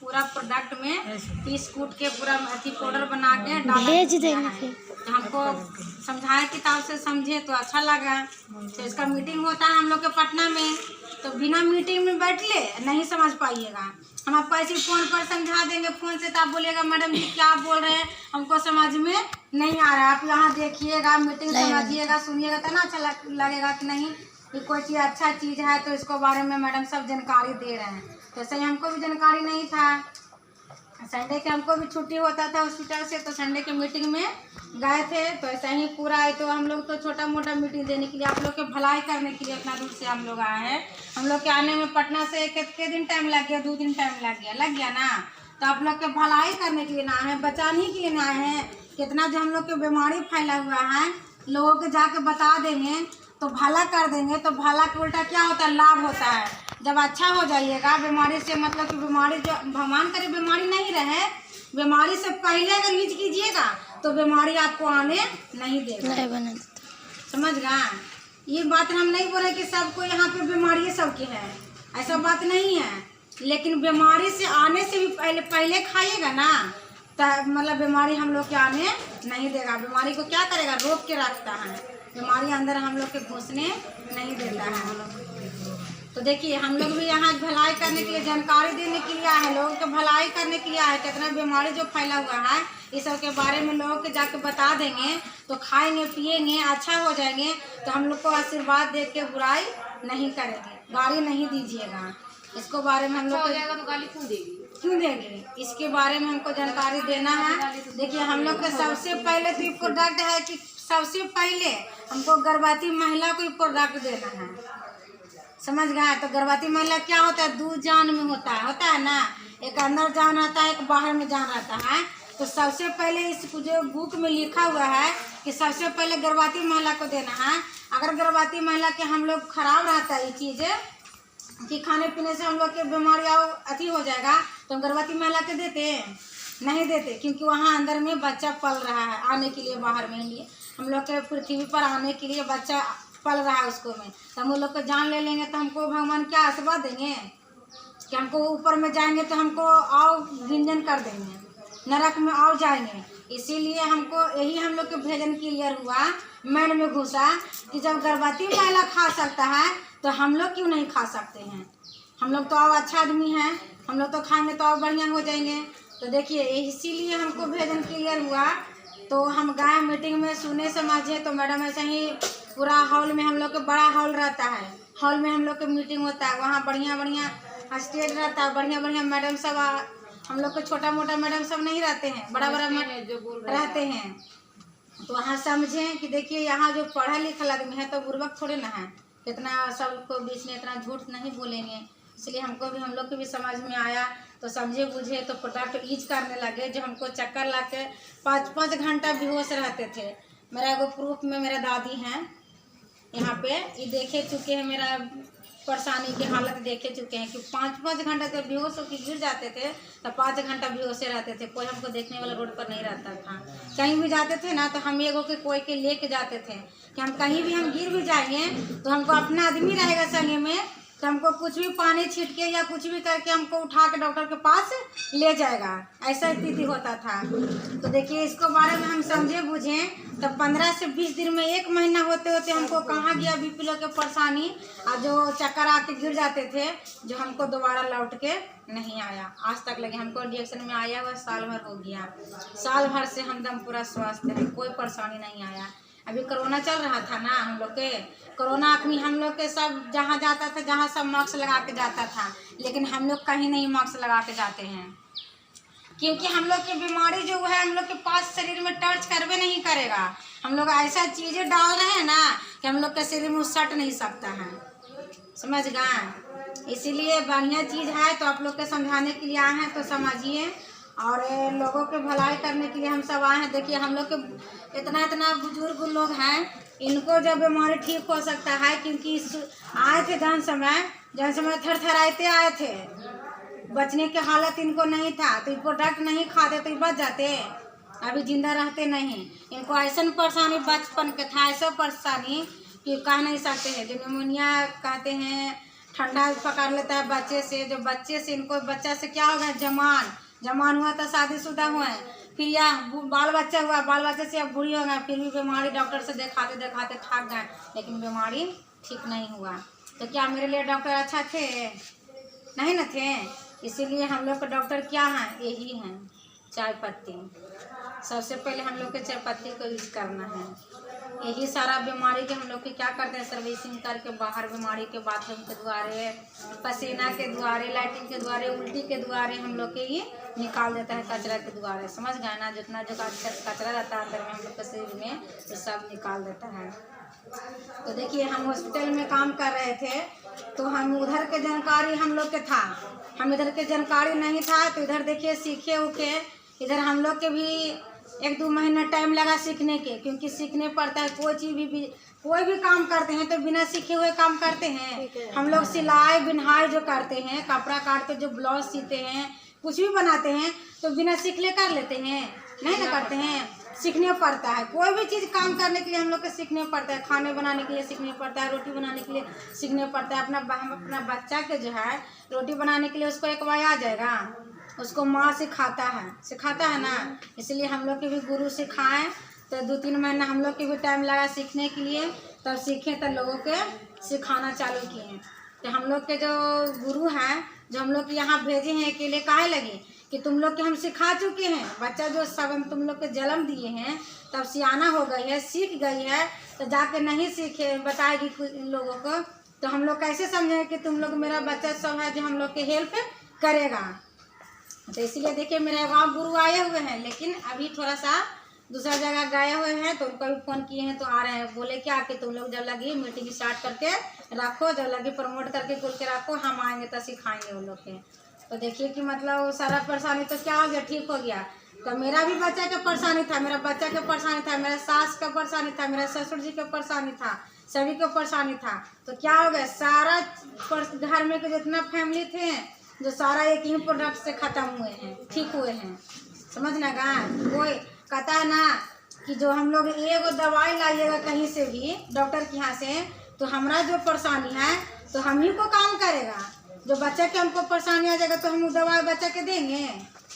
पूरा प्रोडक्ट में पीस कूट के पूरा अथी पाउडर बना के भेज देंगे। तो हमको समझाए किताब से समझे तो अच्छा लगा। तो इसका मीटिंग होता है हम लोग के पटना में, तो बिना मीटिंग में बैठ ले नहीं समझ पाइएगा। हम आपको ऐसे फ़ोन पर समझा देंगे, फ़ोन से तो आप बोलिएगा मैडम जी क्या बोल रहे हैं, हमको समझ में नहीं आ रहा है। आप यहाँ देखिएगा, मीटिंग समझिएगा, सुनिएगा तो ना अच्छा लगेगा कि नहीं कि कोई चीज़ अच्छा चीज़ है तो इसको बारे में मैडम सब जानकारी दे रहे हैं। तो सही हमको भी जानकारी नहीं था। संडे के हमको भी छुट्टी होता था हॉस्पिटल से, तो संडे के मीटिंग में गए थे। तो ऐसा ही पूरा है, तो हम लोग तो छोटा मोटा मीटिंग देने के लिए, आप लोग के भलाई करने के लिए इतना दूर से हम लोग आए हैं। हम लोग के आने में पटना से कितने दिन टाइम लग गया, 2 दिन टाइम लग गया ना। तो आप लोग के भलाई करने के लिए ना आए हैं, बचाने के लिए ना आए हैं। कितना जो हम लोग के बीमारी फैला हुआ है, लोगों को जाके बता देंगे तो भला कर देंगे, तो भला के उल्टा क्या होता है, लाभ होता है। जब अच्छा हो जाइएगा बीमारी से, मतलब कि बीमारी जो भगवान करे बीमारी नहीं रहे, बीमारी से पहले अगर यूज कीजिएगा तो बीमारी आपको आने नहीं देगा। समझ गए? ये बात हम नहीं बोल रहे कि सबको यहाँ पे बीमारी सबकी है, ऐसा बात नहीं है। लेकिन बीमारी से आने से भी पहले खाइएगा ना, तो मतलब बीमारी हम लोग के आने नहीं देगा। बीमारी को क्या करेगा, रोक के रखता है। बीमारी अंदर हम लोग के घुसने नहीं देता है। तो देखिए हम लोग भी यहाँ भलाई करने के लिए, जानकारी देने के लिए आए हैं, लोगों के भलाई करने के लिए आए। कितना बीमारी जो फैला हुआ है इस सब के बारे में लोगों के जाके बता देंगे तो खाएंगे पिएंगे अच्छा हो जाएंगे। तो हम लोग को आशीर्वाद दे के बुराई नहीं करेंगे, गाली नहीं दीजिएगा। इसको बारे में हम लोग तो गाली क्यों देंगे, इसके बारे में हमको जानकारी देना है। देखिए हम लोग के सबसे पहले तो ये प्रोडक्ट है कि सबसे पहले हमको गर्भवती महिला को प्रोडक्ट देना है। समझ गए? तो गर्भवती महिला क्या होता है, 2 जान में होता है ना, एक अंदर जान रहता है, एक बाहर में जान रहता है। तो सबसे पहले इस जो बुक में लिखा हुआ है कि सबसे पहले गर्भवती महिला को देना है। अगर गर्भवती महिला के हम लोग खराब रहता है ये चीज़ कि खाने पीने से हम लोग के बीमारी अथी हो जाएगा, तो हम गर्भवती महिला के देते नहीं देते, क्योंकि वहाँ अंदर में बच्चा पल रहा है आने के लिए, बाहर में लिए हम लोग के पृथ्वी पर आने के लिए बच्चा पल रहा है उसको में। तो हम लोग को जान ले लेंगे तो हमको भगवान क्या आशीर्वाद देंगे कि हमको ऊपर में जाएंगे तो हमको आओ गिंजन कर देंगे, नरक में आओ जाएंगे। इसीलिए हमको यही हम लोग के भेजन क्लियर हुआ, मन में घुसा कि जब गर्भवती महिला खा सकता है तो हम लोग क्यों नहीं खा सकते हैं। हम लोग तो और अच्छा आदमी हैं, हम लोग तो खाएंगे तो और बढ़िया हो जाएंगे। तो देखिए इसीलिए हमको भेजन क्लियर हुआ। तो हम गए मीटिंग में, सुने समझे। तो मैडम ऐसे ही पूरा हॉल में, हम लोग के बड़ा हॉल रहता है, हॉल में हम लोग के मीटिंग होता है। वहाँ बढ़िया बढ़िया स्टेज रहता है, बढ़िया बढ़िया मैडम सब, हम लोग के छोटा मोटा मैडम सब नहीं रहते हैं, बड़ा बड़ा रहते हैं। तो वहाँ समझें कि देखिए यहाँ जो पढ़ा लिखा आदमी है तो बुर्बक थोड़े ना है, कितना सबको बीच में इतना झूठ नहीं बोलेंगे। इसलिए हमको भी, हम लोग के भी समझ में आया तो समझे बुझे तो प्रोडक्ट यूज करने लगे। जो हमको चक्कर ला के 5-5 घंटा बेहोश रहते थे। मेरा एगो प्रूफ में मेरा दादी हैं यहाँ पे, ये देखे चुके हैं, मेरा परेशानी की हालत देखे चुके हैं कि 5-5 घंटा तो बेहोश होकर गिर जाते थे, तो 5 घंटा बेहोशे रहते थे। कोई हमको देखने वाला रोड पर नहीं रहता था। कहीं भी जाते थे ना तो हम एगो के कोई के लेके जाते थे कि हम कहीं भी हम गिर भी जाएंगे तो हमको अपना आदमी रहेगा संगे में, तो हमको कुछ भी पानी छीट के या कुछ भी करके हमको उठा के डॉक्टर के पास ले जाएगा, ऐसा स्थिति होता था। तो देखिए इसको बारे में हम समझे बुझें तो 15 से 20 दिन में 1 महीना होते होते हमको कहाँ गया बीपी लो के परेशानी, और जो चक्कर आके गिर जाते थे, जो हमको दोबारा लौट के नहीं आया आज तक लगे। हमको इंजेक्शन में आया हुआ साल भर हो गया, साल भर से हम दम पूरा स्वस्थ है, कोई परेशानी नहीं आया। अभी कोरोना चल रहा था ना हम लोग के, कोरोना अखनी हम लोग के सब जहाँ जाता था, जहाँ सब मास्क लगा के जाता था, लेकिन हम लोग कहीं नहीं मास्क लगा के जाते हैं, क्योंकि हम लोग की बीमारी जो है हम लोग के पास शरीर में टच करवे नहीं करेगा। हम लोग ऐसा चीज़ें डाल रहे हैं ना कि हम लोग के शरीर में सट नहीं सकता है। समझ गए? इसीलिए बढ़िया चीज़ है तो आप लोग के समझाने के लिए आए हैं तो समझिए, और लोगों के भलाई करने के लिए हम सब आए हैं। देखिए हम लोग के इतना बुजुर्ग लोग हैं, इनको जब बीमारी ठीक हो सकता है, क्योंकि आए थे जन समय थरथराते आए थे, बचने की हालत इनको नहीं था। तो प्रोडक्ट नहीं खाते तो बच जाते, अभी जिंदा रहते नहीं। इनको ऐसा परेशानी बचपन के था, ऐसा परेशानी कि कह नहीं सकते हैं। जो निमोनिया कहते हैं, ठंडा पकड़ लेता है बच्चे से, जो बच्चे से इनको बच्चा से क्या हो गया, जमान हुआ तो शादीशुदा हुआ है, फिर या बाल बच्चा हुआ, बाल बच्चे से अब बूढ़ी हो गए, फिर भी बीमारी डॉक्टर से दिखाते दिखाते थक गए, लेकिन बीमारी ठीक नहीं हुआ। तो क्या मेरे लिए डॉक्टर अच्छा थे? नहीं न थे। इसीलिए हम लोग का डॉक्टर क्या है, यही है, चाय पत्ती। सबसे पहले हम लोग के चाय पत्ती को यूज करना है। यही सारा बीमारी के हम लोग के क्या करते हैं, सर्विसिंग करके बाहर बीमारी के बाथरूम के द्वारे, पसीना के द्वारे, लैट्रिन के द्वारे, उल्टी के द्वारे हम लोग के ये निकाल देता है, कचरा के द्वारे। समझ गए ना, जितना जो कचरा रहता है अंदर में हम लोग के शरीर में, तो सब निकाल देता है। तो देखिए हम हॉस्पिटल में काम कर रहे थे, तो हम उधर के जानकारी हम लोग के था, हम इधर के जानकारी नहीं था, तो इधर देखिए सीखे उखे, इधर हम लोग के भी 1-2 महीना टाइम लगा सीखने के, क्योंकि सीखने पड़ता है। कोई चीज़ भी कोई भी काम करते हैं तो बिना सीखे हुए काम करते हैं। हम लोग सिलाई बिनाई जो करते हैं, कपड़ा काट के जो ब्लाउज सीते हैं, कुछ भी बनाते हैं, तो बिना सीखले कर लेते हैं? नहीं ना करते हैं, सीखने पड़ता है। कोई भी चीज़ काम करने के लिए हम लोग को सीखने पड़ता है, खाने बनाने के लिए सीखने पड़ता है, रोटी बनाने के लिए सीखने पड़ता है। हम अपना बच्चा के जो है रोटी बनाने के लिए उसको एक बार आ जाएगा, उसको माँ सिखाता है ना। इसलिए हम लोग के भी गुरु सिखाएं, तो 2-3 महीना हम लोग के भी टाइम लगा सीखने के लिए, तब सीखे, तब लोगों के सिखाना चालू किए। तो हम लोग के जो गुरु हैं, जो हम लोग यहाँ भेजे हैं अकेले काहे लगे, कि तुम लोग के हम सिखा चुके हैं। बच्चा जो सब हम तुम लोग के जन्म दिए हैं, तब सियाना हो गई है, सीख गई है, तो जाके नहीं सीखे बताएगी कुछ लोगों को, तो हम लोग कैसे समझें कि तुम लोग मेरा बच्चा सब है जो हम लोग के हेल्प करेगा। तो इसलिए देखिए मेरे गाँव गुरु आए हुए हैं, लेकिन अभी थोड़ा सा दूसरा जगह गए हुए हैं, तो उनको भी फ़ोन किए हैं तो आ रहे हैं। बोले क्या कि तुम लोग जब लगी मीटिंग स्टार्ट करके रखो, जब लगी प्रमोट करके खुल के रखो, हम आएंगे तो सिखाएंगे उन लोग के। तो देखिए कि मतलब वो सारा परेशानी तो क्या हो गया, ठीक हो गया। तो मेरा भी बच्चा का परेशानी था, मेरा बच्चा का परेशानी था, मेरा सास का परेशानी था, मेरा ससुर जी का परेशानी था, सभी को परेशानी था। तो क्या हो गया, सारा घर में के जितना फैमिली थे, जो सारा एक ही प्रोडक्ट से ख़त्म हुए हैं, ठीक हुए हैं। समझना गा, कोई कहता है ना कि जो हम लोग एगो दवाई लाइएगा कहीं से भी डॉक्टर के यहाँ से, तो हमारा जो परेशानी है तो हम ही को काम करेगा। जो बच्चा के हमको परेशानी आ जाएगा तो हम दवाई बच्चा के देंगे?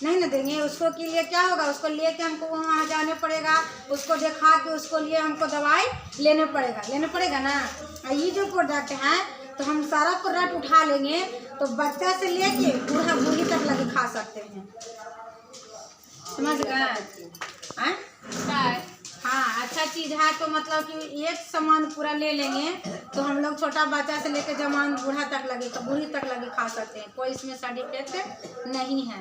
नहीं ना देंगे। उसको के लिए क्या होगा, उसको लेके हमको वहाँ जाने पड़ेगा, उसको दिखा के उसको लिए हमको दवाई लेने पड़ेगा ना। ये जो प्रोडक्ट है तो हम सारा प्रोडक्ट उठा लेंगे, तो बच्चा से लेके बूढ़ा बूढ़ी तक लगे खा सकते हैं। समझ गए? हाँ, अच्छा चीज़ है तो मतलब कि एक सामान पूरा ले लेंगे, तो हम लोग छोटा बच्चा से लेकर जवान बूढ़ा तक लगे, तो बूढ़ी तक लगे खा सकते हैं, कोई इसमें साइड इफेक्ट नहीं है।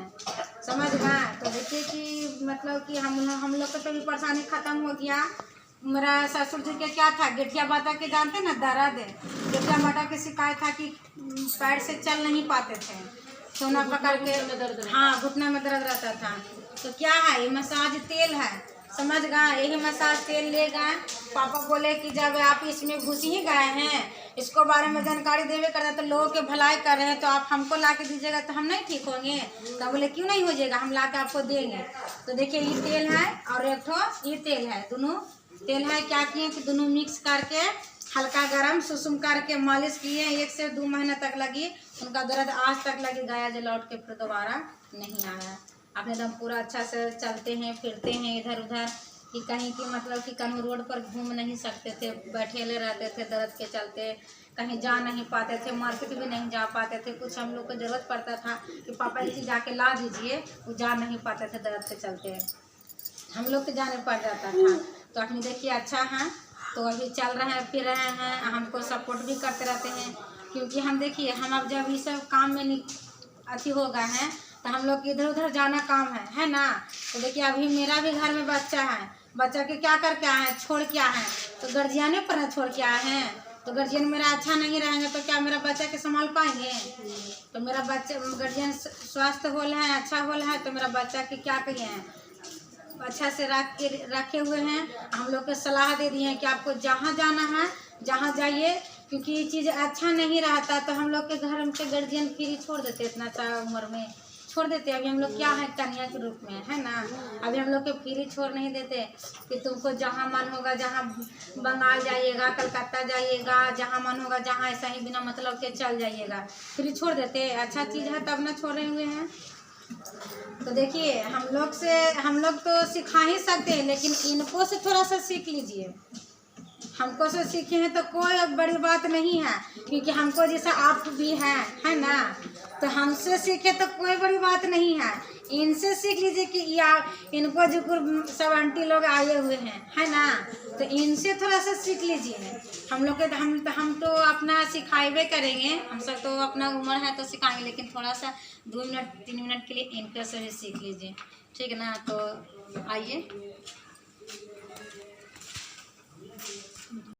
समझ गए? तो देखिए कि मतलब कि हम लोग का तो भी परेशानी ख़त्म हो गया। मेरा ससुर जी के क्या था, गठिया बाटा के जानते ना, दर्द, गठिया बाटा की शिकायत था कि पैर से चल नहीं पाते थे, सोना पकड़ के, हाँ घुटना में दर्द रहता था। तो क्या है, ये मसाज तेल है, समझ गए? यही मसाज तेल ले गए। पापा बोले कि जब आप इसमें घुस ही गए हैं, इसको बारे में जानकारी देवे कर रहे, तो लोगों के भलाई कर रहे हैं, तो आप हमको ला के दीजिएगा तो हम नहीं ठीक होंगे? तो बोले क्यों नहीं हो जाएगा, हम ला के आपको देंगे। तो देखिए ये तेल है और एक ठो ये तेल है, दोनों तेल है। क्या किए कि दोनों मिक्स करके हल्का गरम सुसुम करके मालिश किए, 1 से 2 महीना तक लगी। उनका दर्द आज तक लगी गया, जो लौट के फिर दोबारा नहीं आया। अपने दम पूरा अच्छा से चलते हैं फिरते हैं इधर उधर, कि कहीं की मतलब कि कहीं रोड पर घूम नहीं सकते थे, बैठेले रहते थे दर्द के चलते, कहीं जा नहीं पाते थे, मार्केट भी नहीं जा पाते थे। कुछ हम लोग को ज़रूरत पड़ता था कि पापा इसी जाके ला दीजिए, वो जा नहीं पाते थे दर्द के चलते, हम लोग के जाने पड़ जाता था। तो अपनी देखिए अच्छा है, तो अभी चल रहे हैं फिर रहे हैं, हमको सपोर्ट भी करते रहते हैं। क्योंकि हम देखिए हम अब जब ये सब काम में अथी हो गए हैं, तो हम लोग इधर उधर जाना काम है ना। तो देखिए अभी मेरा भी घर में बच्चा है, बच्चा के क्या करके आए हैं, छोड़ के आए हैं, तो गर्जियने पर ना छोड़ के आए हैं। तो गर्जियन मेरा अच्छा नहीं रहेंगे तो क्या मेरा बच्चा के संभाल पाएंगे? तो मेरा बच्चा गर्जियन स्वस्थ होल है, अच्छा होल है, तो मेरा बच्चा के क्या कहिए हैं, अच्छा से रखे हुए हैं। हम लोग को सलाह दे दिए हैं कि आपको जहाँ जाना है जहाँ जाइए, क्योंकि ये चीज़ अच्छा नहीं रहता। तो हम लोग के घर के गार्जियन फ्री छोड़ देते, इतना सा उम्र में छोड़ देते। अभी हम लोग क्या है, कन्या के रूप में है ना। अभी हम लोग के फ्री छोड़ नहीं देते कि तुमको जहाँ मन होगा, जहाँ बंगाल जाइएगा, कलकत्ता जाइएगा, जहाँ मन होगा, जहाँ ऐसा ही बिना मतलब के चल जाइएगा, फ्री छोड़ देते। अच्छा चीज़ है तब ना छोड़े हुए हैं। तो देखिए हम लोग तो सिखा ही सकते हैं, लेकिन इनको से थोड़ा सा सीख लीजिए। हमको से सीखे हैं तो कोई बड़ी बात नहीं है, क्योंकि हमको जैसा आप भी है ना। तो हमसे सीखे तो कोई बड़ी बात नहीं है, इनसे सीख लीजिए कि या इनको जो सब आंटी लोग आए हुए हैं है ना, तो इनसे थोड़ा सा सीख लीजिए। हम लोग के हम तो अपना सिखाएबे करेंगे, हम सब तो अपना उम्र है तो सिखाएंगे, लेकिन थोड़ा सा 2 मिनट 3 मिनट के लिए इनके से भी सीख लीजिए, ठीक है ना। तो आइए।